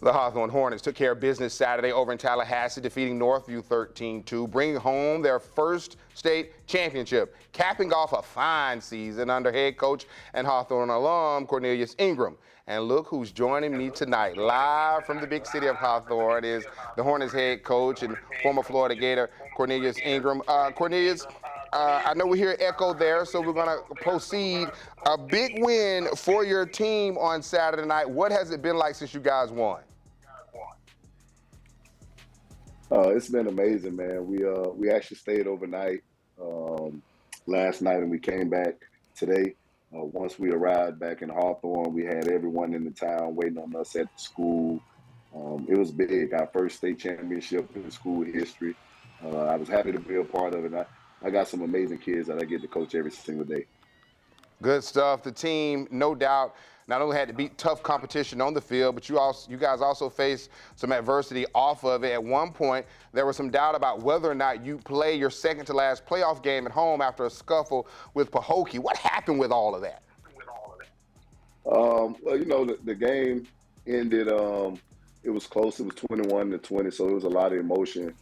The Hawthorne Hornets took care of business Saturday over in Tallahassee, defeating Northview 13-2, bringing home their first state championship, capping off a fine season under head coach and Hawthorne alum Cornelius Ingram. And look who's joining me tonight, live from the big city of Hawthorne, is the Hornets head coach and former Florida Gator Cornelius Ingram. Cornelius, I know we hear echo there, so we're going to proceed. A big win for your team on Saturday night. What has it been like since you guys won? It's been amazing, man. We actually stayed overnight last night, and we came back today. Once we arrived back in Hawthorne, we had everyone in the town waiting on us at the school. It was big, our first state championship in school history. I was happy to be a part of it. I got some amazing kids that I get to coach every single day. Good stuff. The team, no doubt, not only had to beat tough competition on the field, but you guys also faced some adversity off of it. At one point, there was some doubt about whether or not you play your second-to-last playoff game at home after a scuffle with Pahokee. What happened with all of that? Well, you know, the game ended. It was close. It was 21-20, so it was a lot of emotion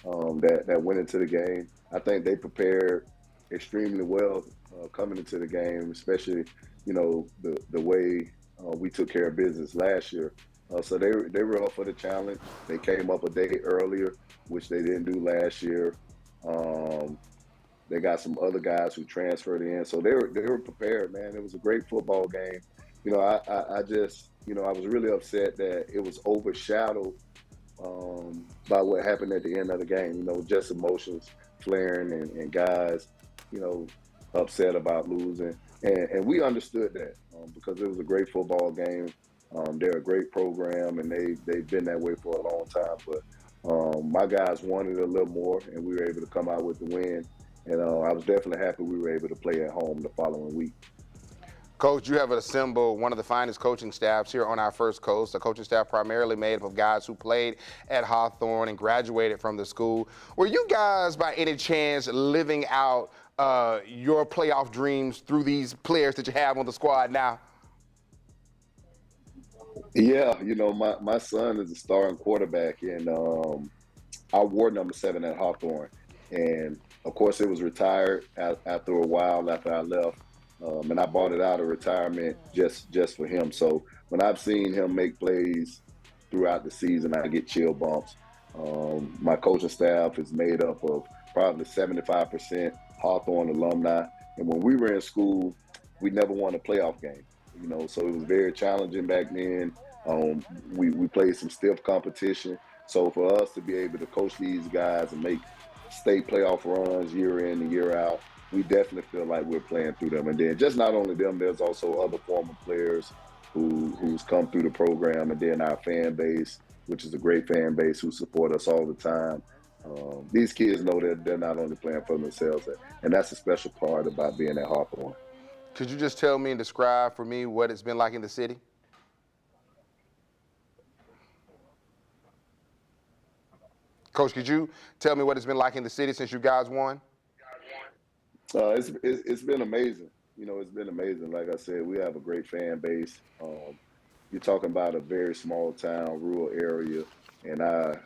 that went into the game. I think they prepared extremely well coming into the game, especially, you know, the way we took care of business last year. So they were up for the challenge. They came up a day earlier, which they didn't do last year. They got some other guys who transferred in, so they were prepared, man. It was a great football game. You know, I just, you know, I was really upset that it was overshadowed by what happened at the end of the game. You know, just emotions flaring and guys, you know, upset about losing. And we understood that because it was a great football game. They're a great program, and they've been that way for a long time. But my guys wanted a little more, and we were able to come out with the win. And I was definitely happy we were able to play at home the following week. Coach, you have assembled one of the finest coaching staffs here on our First Coast, a coaching staff primarily made up of guys who played at Hawthorne and graduated from the school. Were you guys, by any chance, living out your playoff dreams through these players that you have on the squad now? Yeah, you know, my son is a starting quarterback, and I wore number 7 at Hawthorne. And, of course, it was retired after a while after I left. And I bought it out of retirement just for him. So when I've seen him make plays throughout the season, I get chill bumps. My coaching staff is made up of probably 75% Hawthorne alumni. And when we were in school, we never won a playoff game. You know, so it was very challenging back then. We played some stiff competition. So for us to be able to coach these guys and make state playoff runs year in and year out, we definitely feel like we're playing through them. And then just not only them, there's also other former players who's come through the program, and then our fan base, which is a great fan base who support us all the time. These kids know that they're not only playing for themselves, and that's a special part about being at Hawthorne. Could you just tell me and describe for me what it's been like in the city? Coach, could you tell me what it's been like in the city since you guys won? It's been amazing. You know, it's been amazing. Like I said, we have a great fan base. You're talking about a very small town, rural area, and our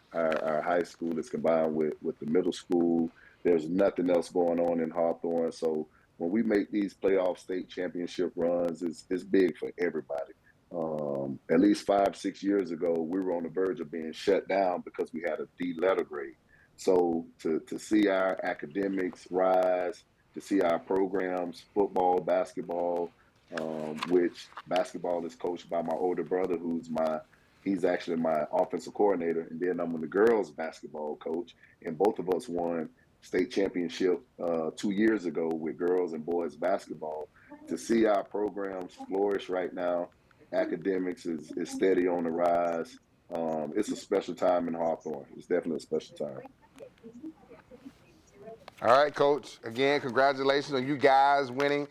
high school is combined with the middle school. There's nothing else going on in Hawthorne. So when we make these playoff state championship runs, it's big for everybody. At least 5-6 years ago, we were on the verge of being shut down because we had a D letter grade. So to see our academics rise, to see our programs, football, basketball, which basketball is coached by my older brother, he's actually my offensive coordinator, and then I'm the girls basketball coach, and both of us won state championship 2 years ago with girls and boys basketball. To see our programs flourish right now, academics is steady on the rise. It's a special time in Hawthorne. It's definitely a special time. All right, Coach. Again, congratulations on you guys winning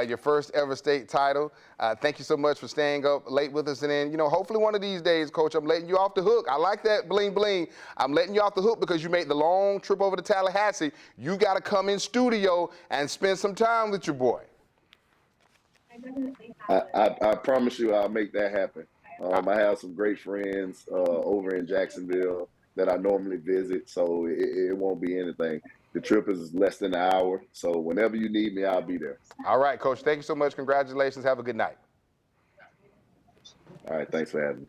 your first ever state title. Thank you so much for staying up late with us. And then, you know, hopefully one of these days, Coach, I'm letting you off the hook. I like that bling bling. I'm letting you off the hook because you made the long trip over to Tallahassee. You got to come in studio and spend some time with your boy. I promise you I'll make that happen. I have some great friends over in Jacksonville that I normally visit, so it won't be anything. The trip is less than an hour, so whenever you need me, I'll be there. All right, Coach. Thank you so much. Congratulations. Have a good night. All right, thanks for having me.